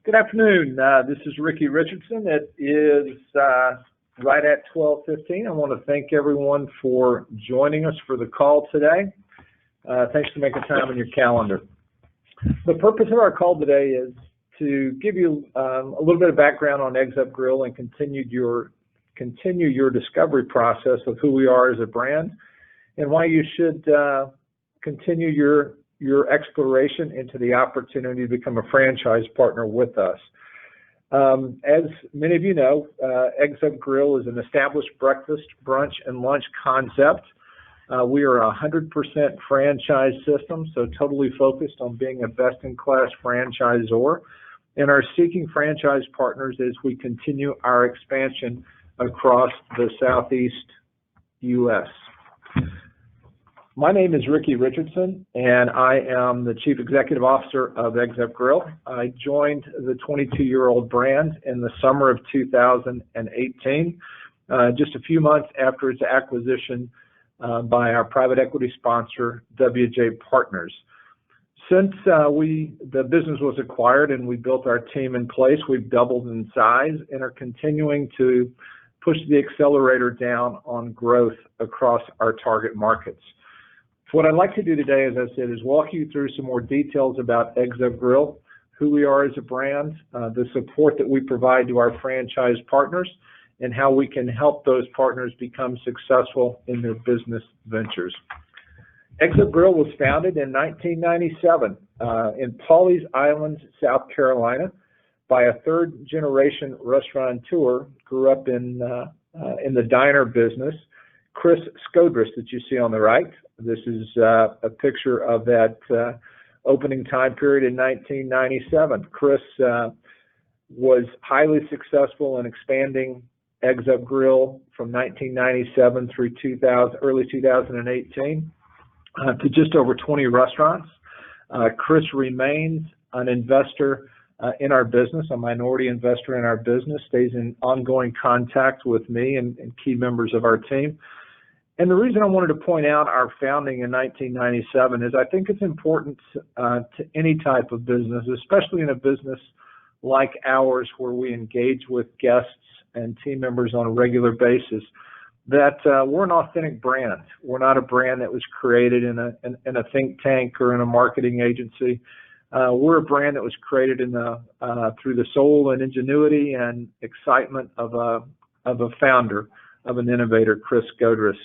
Good afternoon. This is Ricky Richardson. It is right at 12:15. I want to thank everyone for joining us for the call today. Thanks for making time on your calendar. The purpose of our call today is to give you a little bit of background on Eggs Up Grill and continue your discovery process of who we are as a brand and why you should continue your exploration into the opportunity to become a franchise partner with us. As many of you know, Eggs Up Grill is an established breakfast, brunch, and lunch concept. We are a 100% franchise system, so totally focused on being a best-in-class franchisor, and are seeking franchise partners as we continue our expansion across the Southeast U.S. My name is Ricky Richardson, and I am the Chief Executive Officer of Eggs Up Grill. I joined the 22-year-old brand in the summer of 2018, just a few months after its acquisition by our private equity sponsor, WJ Partners. Since the business was acquired and we built our team in place, we've doubled in size and are continuing to push the accelerator down on growth across our target markets. What I'd like to do today, as I said, is walk you through some more details about Eggs Up Grill, who we are as a brand, the support that we provide to our franchise partners, and how we can help those partners become successful in their business ventures. Eggs Up Grill was founded in 1997 in Pawleys Island, South Carolina, by a third-generation restaurateur, grew up in the diner business, Chris Scodris, that you see on the right. This is a picture of that opening time period in 1997. Chris was highly successful in expanding Eggs Up Grill from 1997 through early 2018 to just over 20 restaurants. Chris remains an investor in our business, a minority investor in our business, stays in ongoing contact with me and key members of our team. And the reason I wanted to point out our founding in 1997 is I think it's important to any type of business, especially in a business like ours where we engage with guests and team members on a regular basis, that we're an authentic brand. We're not a brand that was created in a think tank or in a marketing agency. We're a brand that was created through the soul and ingenuity and excitement of a founder, of an innovator, Chris Scodris.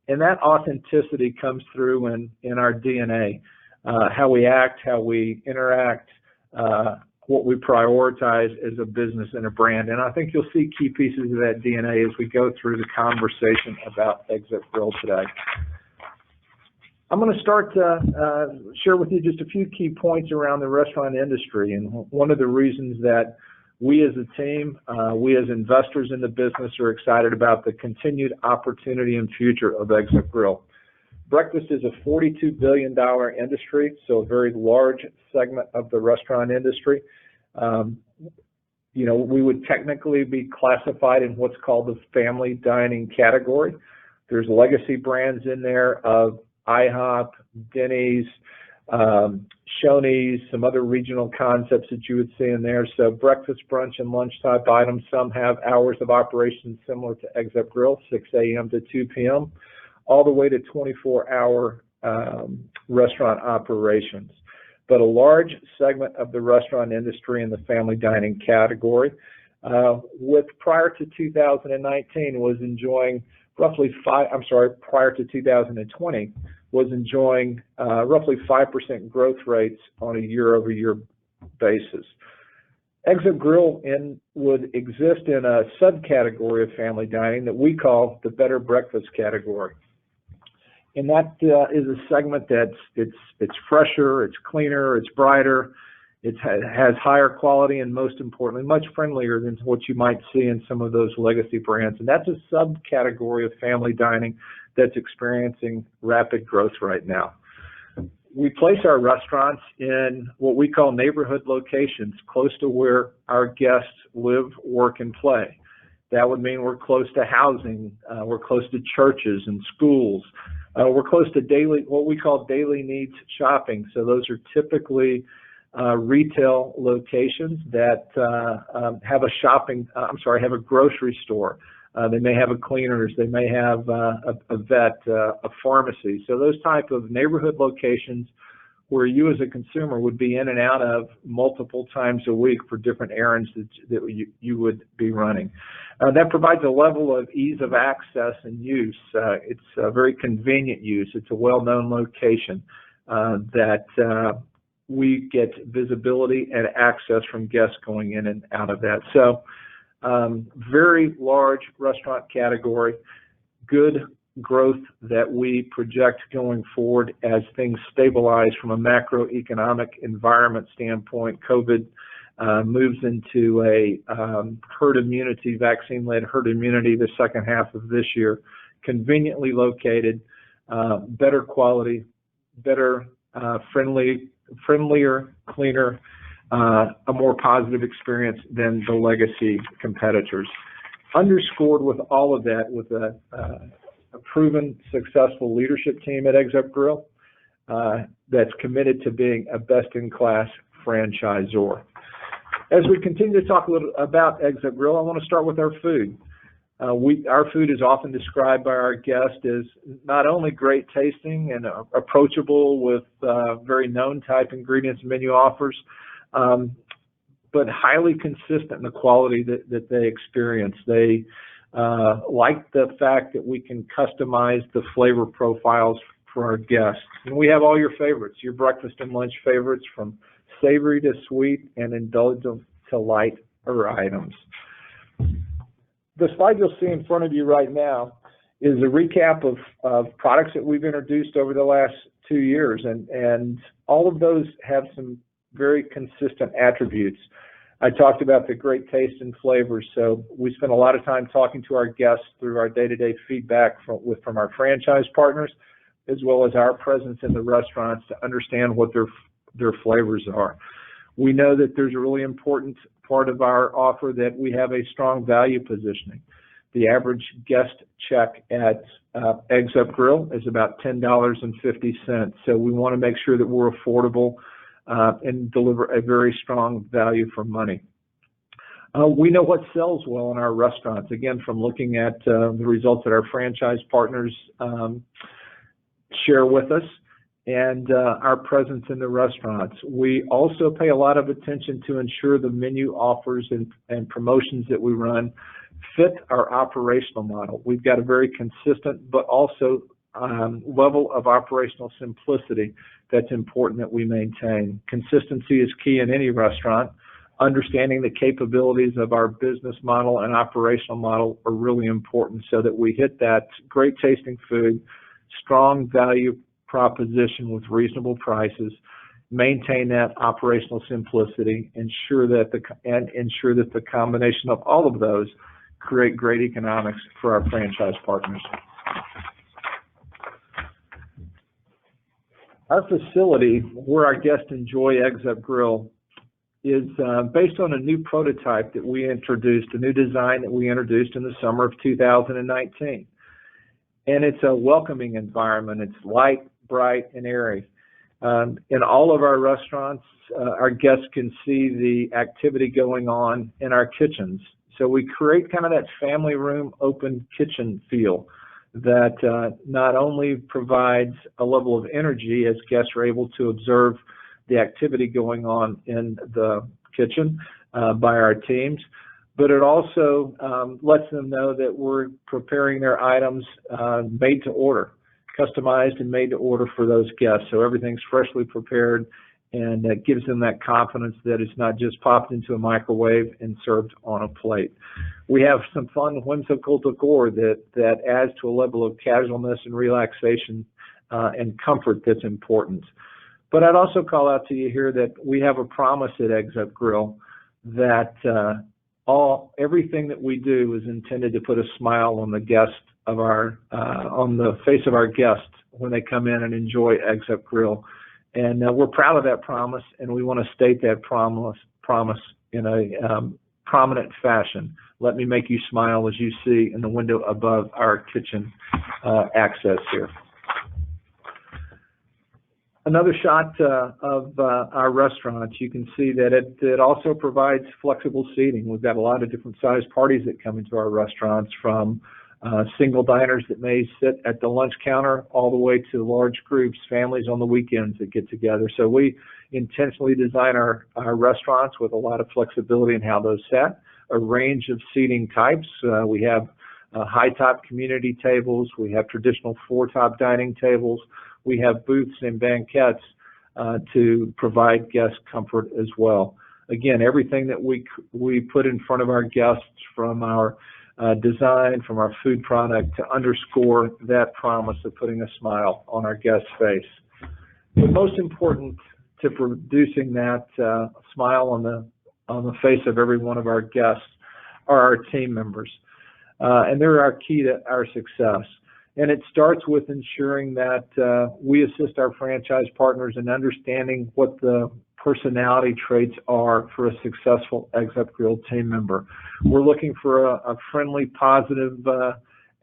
And that authenticity comes through in our DNA, how we act, how we interact, what we prioritize as a business and a brand. And I think you'll see key pieces of that DNA as we go through the conversation about Eggs Up Grill today. I'm going to start to share with you just a few key points around the restaurant industry. And one of the reasons that we as a team, we as investors in the business are excited about the continued opportunity and future of Eggs Up Grill. Breakfast is a $42 billion industry, so a very large segment of the restaurant industry. We would technically be classified in what's called the family dining category. There's legacy brands in there of IHOP, Denny's, Shoney's, some other regional concepts that you would see in there. So breakfast, brunch, and lunch type items. Some have hours of operation similar to Eggs Up Grill, 6 a.m. to 2 p.m., all the way to 24-hour restaurant operations. But a large segment of the restaurant industry in the family dining category, prior to 2019, was enjoying prior to 2020, was enjoying roughly 5% growth rates on a year-over-year basis. Eggs Up Grill would exist in a subcategory of family dining that we call the better breakfast category. And that is a segment that's it's fresher, it's cleaner, it's brighter, it has higher quality, and most importantly, much friendlier than what you might see in some of those legacy brands. And that's a subcategory of family dining that's experiencing rapid growth right now. We place our restaurants in what we call neighborhood locations, close to where our guests live, work, and play. That would mean we're close to housing, we're close to churches and schools. We're close to what we call daily needs shopping. So those are typically retail locations that have a grocery store. They may have a cleaners. They may have a vet, a pharmacy. So those type of neighborhood locations where you as a consumer would be in and out of multiple times a week for different errands that you would be running. That provides a level of ease of access and use. It's a very convenient use. It's a well-known location that we get visibility and access from guests going in and out of that. So very large restaurant category, good growth that we project going forward as things stabilize from a macroeconomic environment standpoint. COVID moves into a herd immunity, vaccine-led herd immunity the second half of this year, conveniently located, better quality, better, friendlier, cleaner, a more positive experience than the legacy competitors. Underscored with all of that with a proven successful leadership team at Eggs Up Grill that's committed to being a best-in-class franchisor. As we continue to talk a little about Eggs Up Grill, I want to start with our food. Our food is often described by our guests as not only great tasting and approachable with very known type ingredients and menu offers, but highly consistent in the quality that they experience. They like the fact that we can customize the flavor profiles for our guests. And we have all your favorites, your breakfast and lunch favorites, from savory to sweet and indulgent to lighter items. The slide you'll see in front of you right now is a recap of products that we've introduced over the last 2 years, and all of those have some very consistent attributes. I talked about the great taste and flavors, so we spend a lot of time talking to our guests through our day-to-day feedback from our franchise partners, as well as our presence in the restaurants to understand what their flavors are. We know that there's a really important part of our offer that we have a strong value positioning. The average guest check at Eggs Up Grill is about $10.50, so we want to make sure that we're affordable and deliver a very strong value for money. We know what sells well in our restaurants, again, from looking at the results that our franchise partners share with us and our presence in the restaurants. We also pay a lot of attention to ensure the menu offers and promotions that we run fit our operational model. We've got a very consistent but also level of operational simplicity that's important that we maintain. Consistency is key in any restaurant. Understanding the capabilities of our business model and operational model are really important so that we hit that great tasting food, strong value proposition with reasonable prices, maintain that operational simplicity, ensure that the combination of all of those create great economics for our franchise partners. Our facility, where our guests enjoy Eggs Up Grill, is based on a new prototype that we introduced, a new design that we introduced in the summer of 2019. And it's a welcoming environment. It's light, bright, and airy. In all of our restaurants, our guests can see the activity going on in our kitchens. So we create kind of that family room, open kitchen feel that not only provides a level of energy as guests are able to observe the activity going on in the kitchen by our teams, but it also lets them know that we're preparing their items made to order, customized and made to order for those guests. So everything's freshly prepared, and that gives them that confidence that it's not just popped into a microwave and served on a plate. We have some fun, whimsical decor that adds to a level of casualness and relaxation and comfort that's important. But I'd also call out to you here that we have a promise at Eggs Up Grill that everything that we do is intended to put a smile on the on the face of our guests when they come in and enjoy Eggs Up Grill. And we're proud of that promise, and we want to state that promise in a prominent fashion. Let me make you smile, as you see in the window above our kitchen access here. Another shot of our restaurants, you can see that it also provides flexible seating. We've got a lot of different size parties that come into our restaurants, from single diners that may sit at the lunch counter all the way to large groups, families on the weekends that get together. So we intentionally design our restaurants with a lot of flexibility in how those set, a range of seating types. We have high top community tables. We have traditional floor top dining tables. We have booths and banquettes to provide guest comfort as well. Again, everything that we put in front of our guests, from our design, from our food product, to underscore that promise of putting a smile on our guest's face. But most important to producing that smile on the face of every one of our guests are our team members. And they're our key to our success. And it starts with ensuring that we assist our franchise partners in understanding what the personality traits are for a successful Eggs Up Grill team member. We're looking for a friendly, positive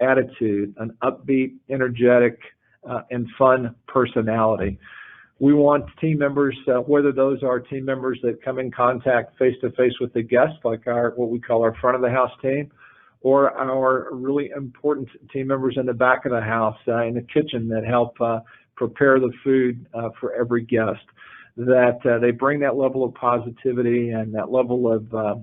attitude, an upbeat, energetic, and fun personality. We want team members, whether those are team members that come in contact face-to-face with the guests, like what we call our front of the house team, or our really important team members in the back of the house, in the kitchen, that help prepare the food for every guest, that they bring that level of positivity and that level of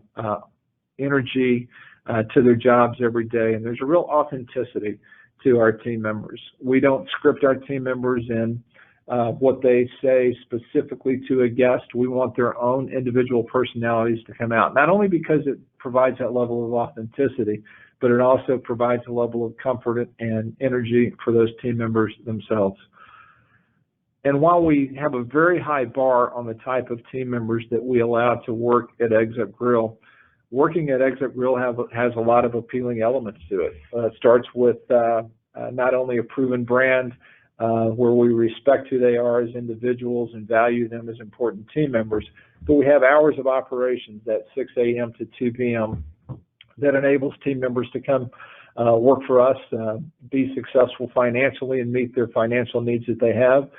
energy to their jobs every day. And there's a real authenticity to our team members. We don't script our team members in what they say specifically to a guest. We want their own individual personalities to come out, not only because it provides that level of authenticity, but it also provides a level of comfort and energy for those team members themselves. And while we have a very high bar on the type of team members that we allow to work at Eggs Up Grill, working at Eggs Up Grill has a lot of appealing elements to it. It starts with not only a proven brand, where we respect who they are as individuals and value them as important team members, but we have hours of operations at 6 a.m. to 2 p.m. that enables team members to come work for us, be successful financially and meet their financial needs that they have,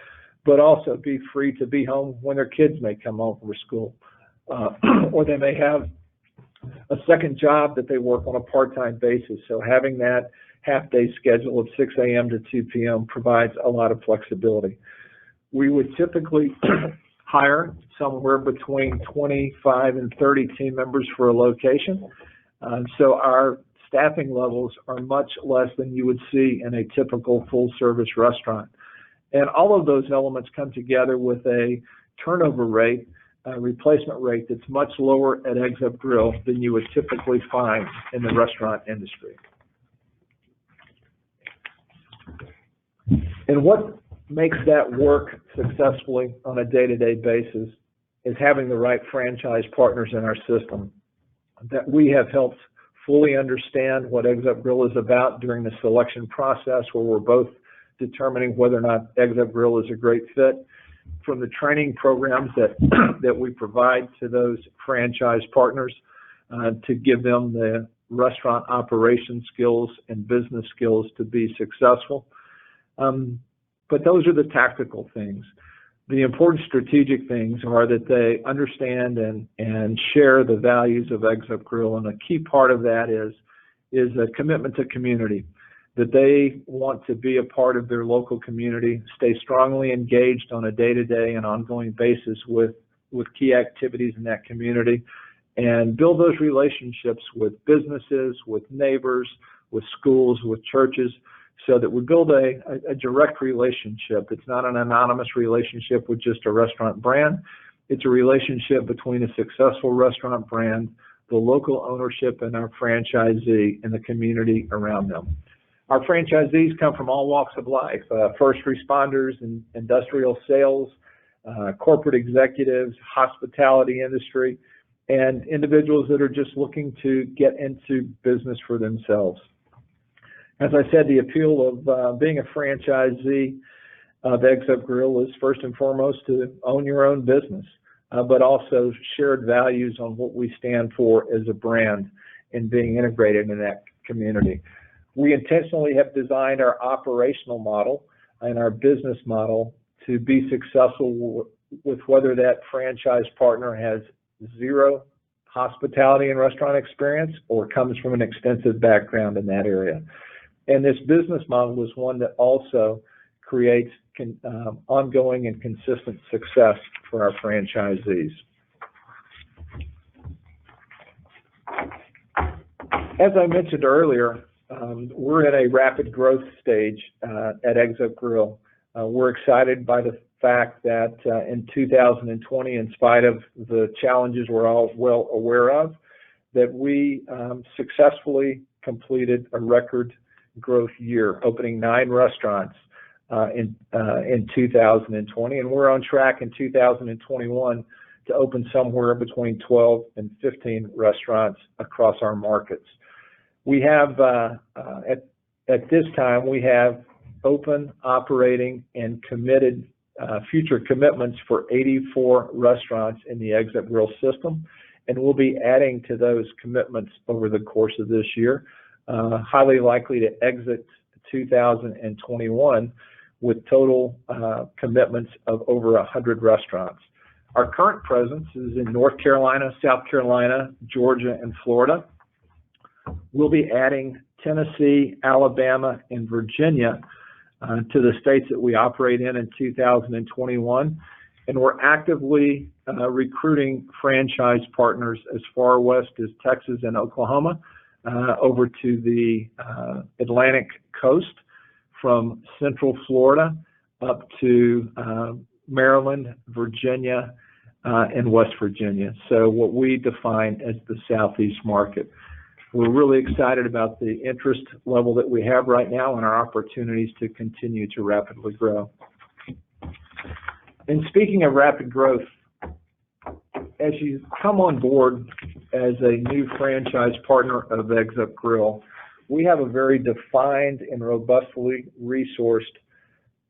but also be free to be home when their kids may come home from school, or they may have a second job that they work on a part-time basis. So having that half-day schedule of 6 a.m. to 2 p.m. provides a lot of flexibility. We would typically hire somewhere between 25 and 30 team members for a location. So our staffing levels are much less than you would see in a typical full-service restaurant. And all of those elements come together with a turnover rate, a replacement rate that's much lower at Eggs Up Grill than you would typically find in the restaurant industry. And what makes that work successfully on a day-to-day basis is having the right franchise partners in our system that we have helped fully understand what Eggs Up Grill is about during the selection process, where we're both determining whether or not Eggs Up Grill is a great fit, from the training programs that we provide to those franchise partners to give them the restaurant operation skills and business skills to be successful. But those are the tactical things. The important strategic things are that they understand and share the values of Eggs Up Grill, and a key part of that is a commitment to community, that they want to be a part of their local community, stay strongly engaged on a day-to-day and ongoing basis with key activities in that community, and build those relationships with businesses, with neighbors, with schools, with churches, so that we build a direct relationship. It's not an anonymous relationship with just a restaurant brand. It's a relationship between a successful restaurant brand, the local ownership, and our franchisee and the community around them. Our franchisees come from all walks of life, first responders in industrial sales, corporate executives, hospitality industry, and individuals that are just looking to get into business for themselves. As I said, the appeal of being a franchisee of Eggs Up Grill is first and foremost to own your own business, but also shared values on what we stand for as a brand and being integrated in that community. We intentionally have designed our operational model and our business model to be successful with whether that franchise partner has zero hospitality and restaurant experience or comes from an extensive background in that area. And this business model is one that also creates ongoing and consistent success for our franchisees. As I mentioned earlier, we're in a rapid growth stage at Exit Grill. We're excited by the fact that in 2020, in spite of the challenges we're all well aware of, that we successfully completed a record growth year, opening 9 restaurants in 2020, and we're on track in 2021 to open somewhere between 12 and 15 restaurants across our markets. We have, at this time, we have open, operating, and committed future commitments for 84 restaurants in the Exit Grill system, and we'll be adding to those commitments over the course of this year, highly likely to exit 2021 with total commitments of over 100 restaurants. Our current presence is in North Carolina, South Carolina, Georgia, and Florida. We'll be adding Tennessee, Alabama, and Virginia to the states that we operate in 2021. And we're actively recruiting franchise partners as far west as Texas and Oklahoma, over to the Atlantic coast, from Central Florida up to Maryland, Virginia, and West Virginia. So what we define as the Southeast market. We're really excited about the interest level that we have right now and our opportunities to continue to rapidly grow. And speaking of rapid growth, as you come on board as a new franchise partner of Exit Grill, we have a very defined and robustly resourced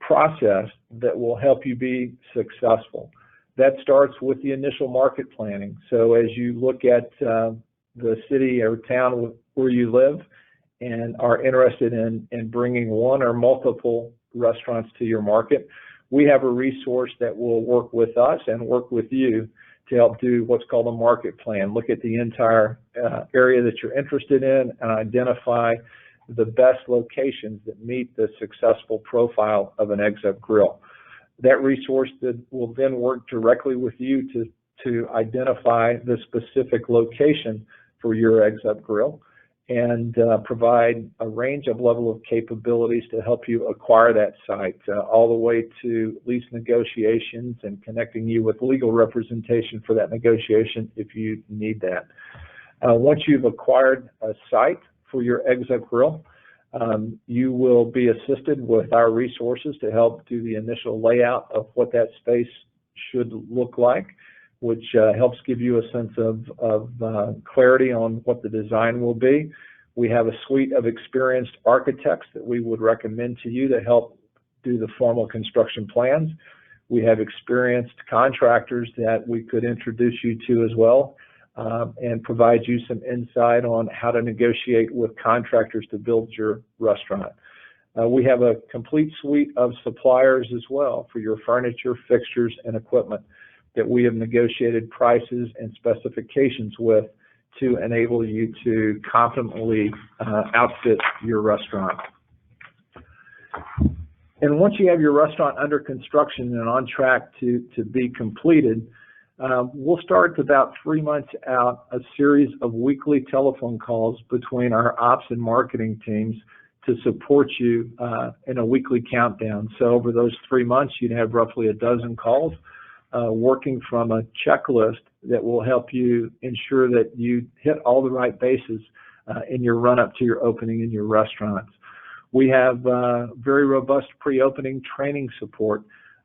process that will help you be successful. That starts with the initial market planning. So as you look at the city or town where you live and are interested in bringing one or multiple restaurants to your market, we have a resource that will work with us and work with you to help do what's called a market plan. Look at the entire area that you're interested in and identify the best locations that meet the successful profile of an Exit Grill. That resource will then work directly with you to identify the specific location for your Exit Grill and provide a range of level of capabilities to help you acquire that site, all the way to lease negotiations and connecting you with legal representation for that negotiation if you need that. Once you've acquired a site for your Exit Grill, you will be assisted with our resources to help do the initial layout of what that space should look like, which helps give you a sense of clarity on what the design will be. We have a suite of experienced architects that we would recommend to you to help do the formal construction plans. We have experienced contractors that we could introduce you to as well, and provide you some insight on how to negotiate with contractors to build your restaurant. We have a complete suite of suppliers as well for your furniture, fixtures, and equipment that we have negotiated prices and specifications with to enable you to confidently outfit your restaurant. And once you have your restaurant under construction and on track to be completed, we'll start about 3 months out a series of weekly telephone calls between our ops and marketing teams to support you in a weekly countdown. So over those 3 months, you'd have roughly a dozen calls working from a checklist that will help you ensure that you hit all the right bases in your run-up to your opening in your restaurants. We have very robust pre-opening training support.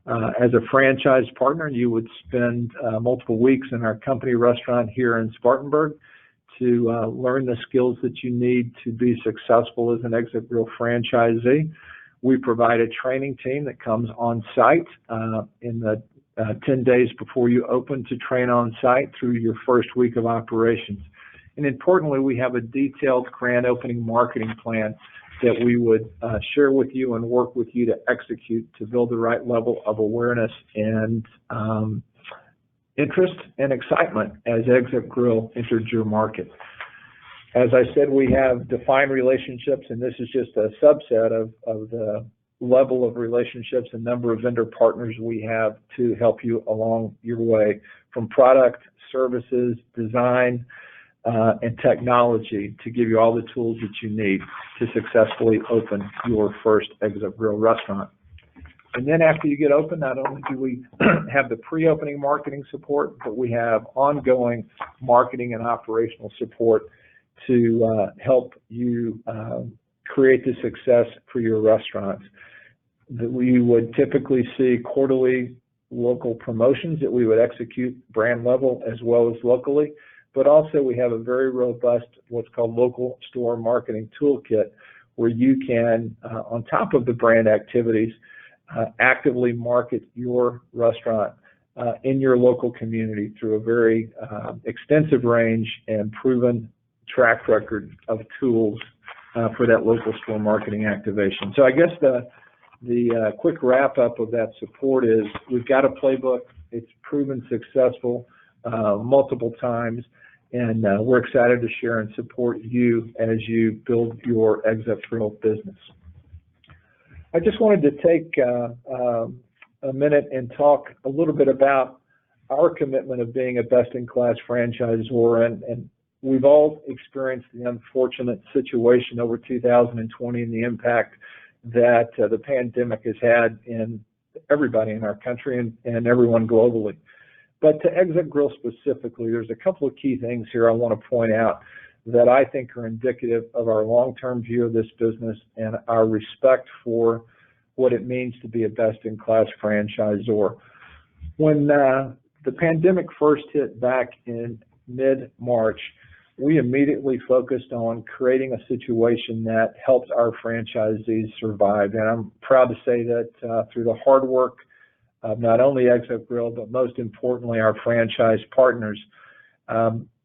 As a franchise partner, you would spend multiple weeks in our company restaurant here in Spartanburg to learn the skills that you need to be successful as an Exit Grill franchisee. We provide a training team that comes on site in the 10 days before you open to train on site through your first week of operations. And importantly, we have a detailed grand opening marketing plan that we would share with you and work with you to execute to build the right level of awareness and interest and excitement as Exit Grill entered your market. As I said, we have defined relationships, and this is just a subset of the level of relationships and number of vendor partners we have to help you along your way, from product, services, design, and technology, to give you all the tools that you need to successfully open your first Exit Grill restaurant. And then after you get open, not only do we have the pre-opening marketing support, but we have ongoing marketing and operational support to help you create the success for your restaurants. That we would typically see quarterly local promotions that we would execute brand level as well as locally, but also we have a very robust what's called local store marketing toolkit, where you can, on top of the brand activities, actively market your restaurant in your local community through a very extensive range and proven track record of tools for that local store marketing activation. So I guess the quick wrap up of that support is we've got a playbook. It's proven successful multiple times, and we're excited to share and support you as you build your Exit Grill business. I just wanted to take a minute and talk a little bit about our commitment of being a best-in-class franchisor, and we've all experienced the unfortunate situation over 2020 and the impact that the pandemic has had in everybody in our country and everyone globally. But to Exit Grill specifically, there's a couple of key things here I want to point out that I think are indicative of our long-term view of this business and our respect for what it means to be a best-in-class franchisor. When the pandemic first hit back in mid-March, we immediately focused on creating a situation that helped our franchisees survive. And I'm proud to say that through the hard work of not only Exit Grill, but most importantly, our franchise partners,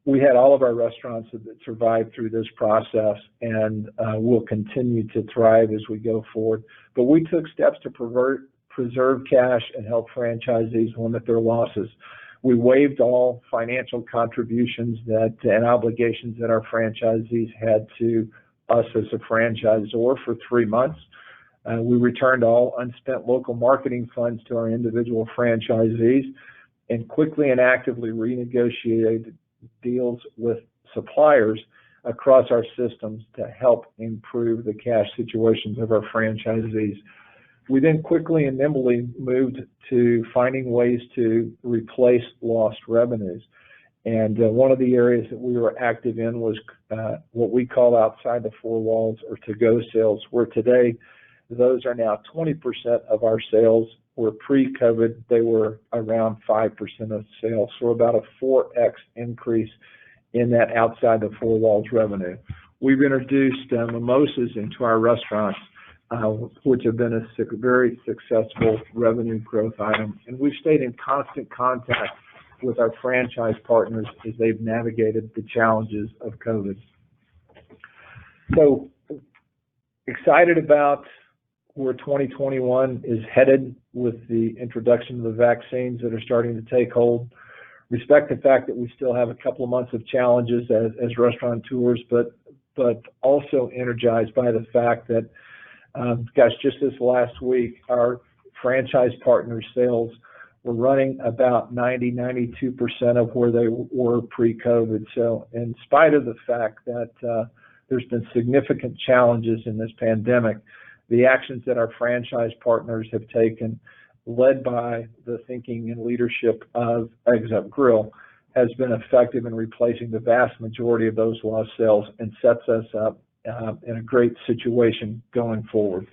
we had all of our restaurants that survived through this process and will continue to thrive as we go forward. But we took steps to preserve cash and help franchisees limit their losses. We waived all financial contributions and obligations that our franchisees had to us as a franchisor for 3 months. We returned all unspent local marketing funds to our individual franchisees and quickly and actively renegotiated deals with suppliers across our systems to help improve the cash situations of our franchisees. We then quickly and nimbly moved to finding ways to replace lost revenues. And one of the areas that we were active in was what we call outside the four walls, or to-go sales, where today those are now 20% of our sales, where pre-COVID they were around 5% of sales, so about a 4x increase in that outside the four walls revenue. We've introduced mimosas into our restaurants, which have been a very successful revenue growth item. And we've stayed in constant contact with our franchise partners as they've navigated the challenges of COVID. So excited about where 2021 is headed with the introduction of the vaccines that are starting to take hold. Respect the fact that we still have a couple of months of challenges as restaurateurs, but also energized by the fact that just this last week, our franchise partner sales were running about 92% of where they were pre-COVID. So in spite of the fact that there's been significant challenges in this pandemic, the actions that our franchise partners have taken, led by the thinking and leadership of Exit Grill, has been effective in replacing the vast majority of those lost sales and sets us up in a great situation going forward.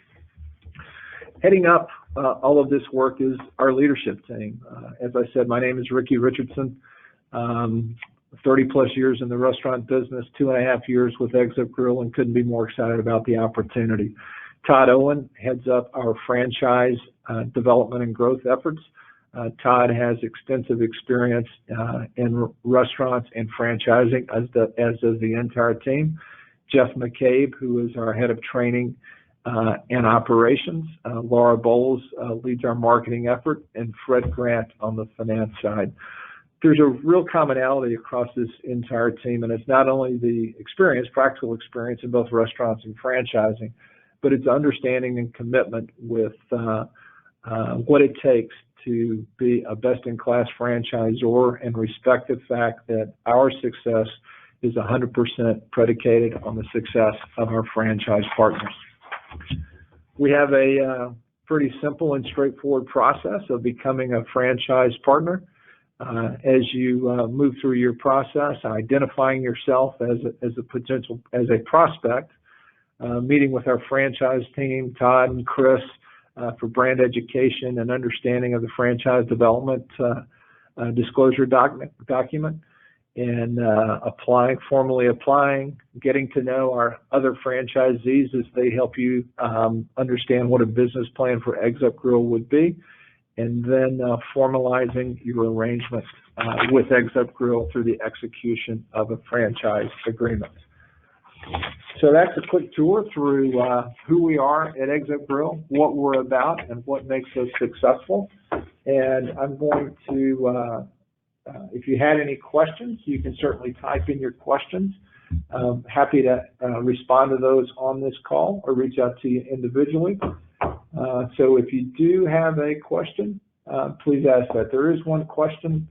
Heading up all of this work is our leadership team. As I said, my name is Ricky Richardson. 30 plus years in the restaurant business, 2.5 years with Exit Grill, and couldn't be more excited about the opportunity. Todd Owen heads up our franchise development and growth efforts. Todd has extensive experience in restaurants and franchising, as does the entire team. Jeff McCabe, who is our head of training and operations. Laura Bowles leads our marketing effort, and Fred Grant on the finance side. There's a real commonality across this entire team, and it's not only the experience, practical experience in both restaurants and franchising, but it's understanding and commitment with what it takes to be a best-in-class franchisor and respect the fact that our success is 100% predicated on the success of our franchise partners. We have a pretty simple and straightforward process of becoming a franchise partner. As you move through your process, identifying yourself as a prospect, meeting with our franchise team, Todd and Chris, for brand education and understanding of the franchise development disclosure document, and formally applying, getting to know our other franchisees as they help you understand what a business plan for Eggs Up Grill would be, and then formalizing your arrangement with Eggs Up Grill through the execution of a franchise agreement. So that's a quick tour through who we are at Eggs Up Grill, what we're about, and what makes us successful. And I'm going to, if you had any questions, you can certainly type in your questions. Happy to respond to those on this call or reach out to you individually. So if you do have a question, please ask that. There is one question.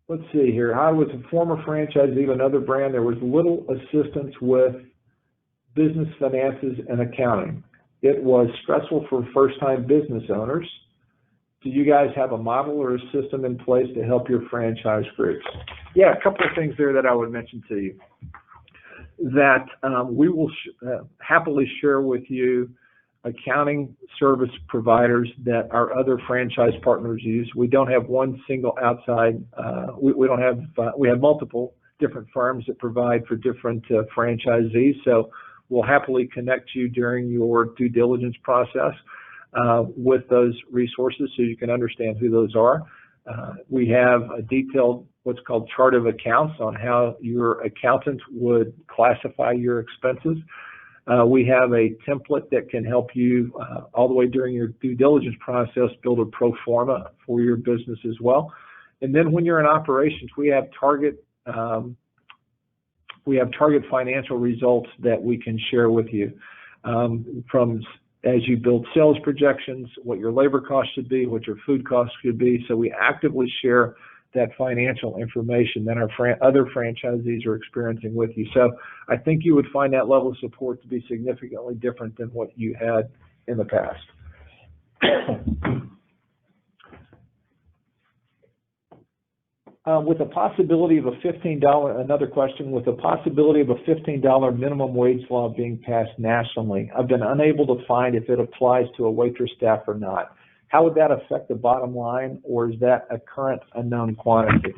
Let's see here. I was a former franchisee of another brand. There was little assistance with business finances and accounting. It was stressful for first-time business owners. Do you guys have a model or a system in place to help your franchise groups? Yeah, a couple of things there that I would mention to you. That we will happily share with you accounting service providers that our other franchise partners use. We don't have one single outside. We have multiple different firms that provide for different franchisees. So we'll happily connect you during your due diligence process with those resources so you can understand who those are. We have a detailed what's called chart of accounts on how your accountant would classify your expenses. We have a template that can help you all the way during your due diligence process build a pro forma for your business as well. And then when you're in operations, we have target financial results that we can share with you from as you build sales projections, what your labor costs should be, what your food costs should be. So we actively share that financial information that our other franchisees are experiencing with you. So I think you would find that level of support to be significantly different than what you had in the past. With the possibility of a $15, another question, with the possibility of a $15 minimum wage law being passed nationally, I've been unable to find if it applies to a waitress staff or not. How would that affect the bottom line, or is that a current unknown quantity?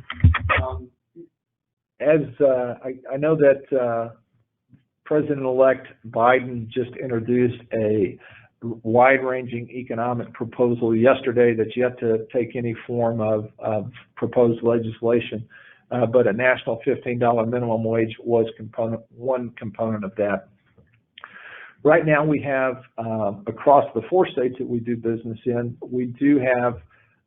I know that President-elect Biden just introduced a wide-ranging economic proposal yesterday that's yet to take any form of proposed legislation, but a national $15 minimum wage was one component of that. Right now we have, across the 4 states that we do business in, we do have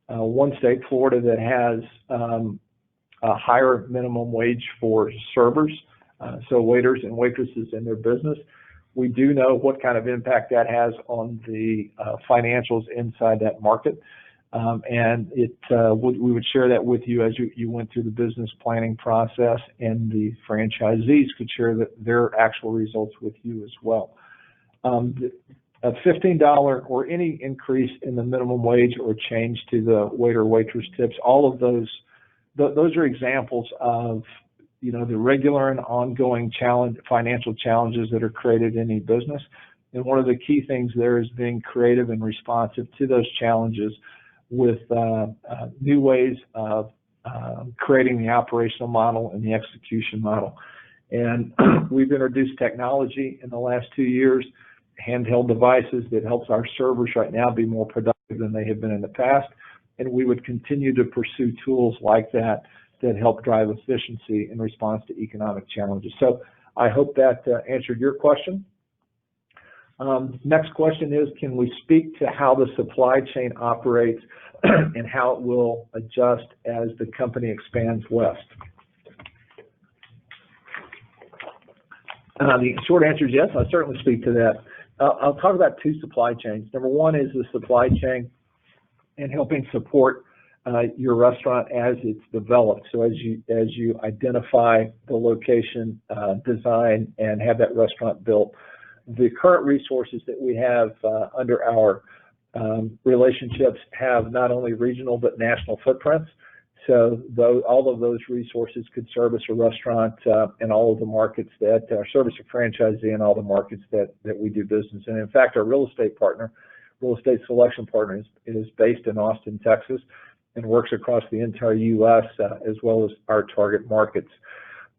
one state, Florida, that has a higher minimum wage for servers, so waiters and waitresses in their business. We do know what kind of impact that has on the financials inside that market, and we would share that with you as you went through the business planning process, and the franchisees could share their actual results with you as well. A $15 or any increase in the minimum wage or change to the waiter waitress tips, all of those are examples of the regular and ongoing financial challenges that are created in any business. And one of the key things there is being creative and responsive to those challenges with new ways of creating the operational model and the execution model. And we've introduced technology in the last 2 years, handheld devices that helps our servers right now be more productive than they have been in the past. And we would continue to pursue tools like that that help drive efficiency in response to economic challenges. So I hope that answered your question. Next question is, can we speak to how the supply chain operates and how it will adjust as the company expands west? The short answer is yes, I'll certainly speak to that. I'll talk about two supply chains. Number one is the supply chain and helping support your restaurant as it's developed. So as you identify the location, design, and have that restaurant built, the current resources that we have under our relationships have not only regional but national footprints. So all of those resources could service a restaurant in all of the markets that service a franchisee in all the markets that we do business in. In fact, our real estate selection partner is based in Austin, Texas, and works across the entire U.S. As well as our target markets.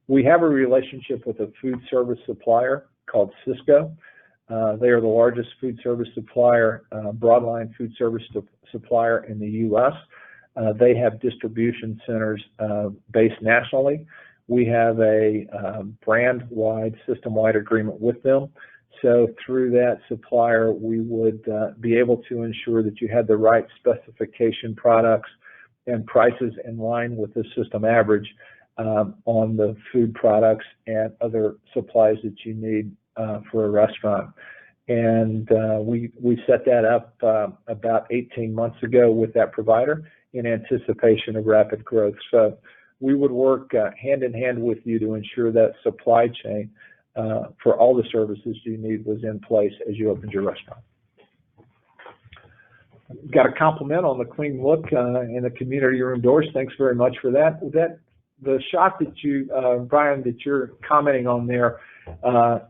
We have a relationship with a food service supplier called Cisco. They are the largest food service supplier, broadline food service supplier in the U.S. They have distribution centers based nationally. We have a brand-wide, system-wide agreement with them. So through that supplier, we would be able to ensure that you had the right specification products and prices in line with the system average on the food products and other supplies that you need for a restaurant. And we set that up about 18 months ago with that provider in anticipation of rapid growth. So we would work hand in hand with you to ensure that supply chain for all the services you need was in place as you opened your restaurant. Got a compliment on the clean look in the community room doors. Thanks very much for that. The shot that you, Brian, that you're commenting on there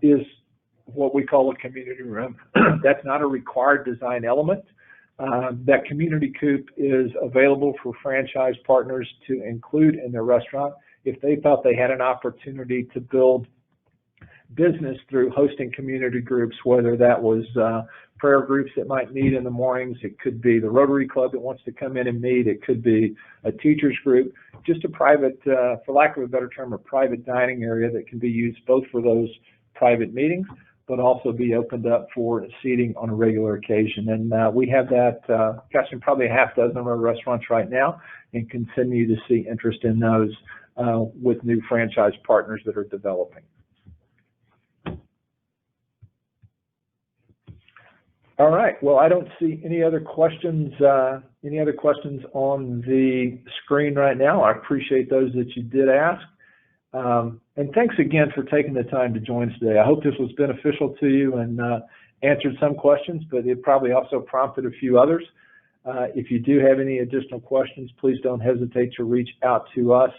is what we call a community room. That's not a required design element. That community coop is available for franchise partners to include in their restaurant if they felt they had an opportunity to build business through hosting community groups, whether that was prayer groups that might meet in the mornings. It could be the Rotary Club that wants to come in and meet. It could be a teachers group, just a private, for lack of a better term, a private dining area that can be used both for those private meetings, but also be opened up for seating on a regular occasion. And we have that, gosh, in probably a half dozen of our restaurants right now, and continue to see interest in those with new franchise partners that are developing. All right. Well, I don't see any other questions. Any other questions on the screen right now? I appreciate those that you did ask. And thanks again for taking the time to join us today. I hope this was beneficial to you and answered some questions, but it probably also prompted a few others. If you do have any additional questions, please don't hesitate to reach out to us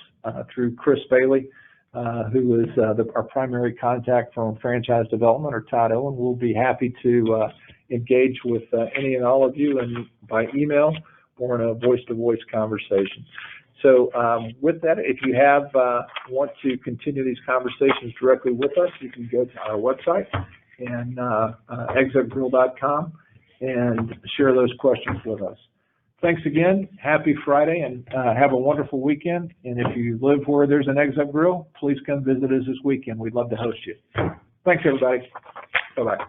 through Chris Bailey, who is our primary contact from franchise development, or Todd Owen. We'll be happy to engage with any and all of you, and by email or in a voice-to-voice conversation. So with that, if you want to continue these conversations directly with us, you can go to our website and exupgrill.com and share those questions with us. Thanks again. Happy Friday, and have a wonderful weekend. And if you live where there's an Eggs Up Grill, please come visit us this weekend. We'd love to host you. Thanks, everybody. Bye-bye.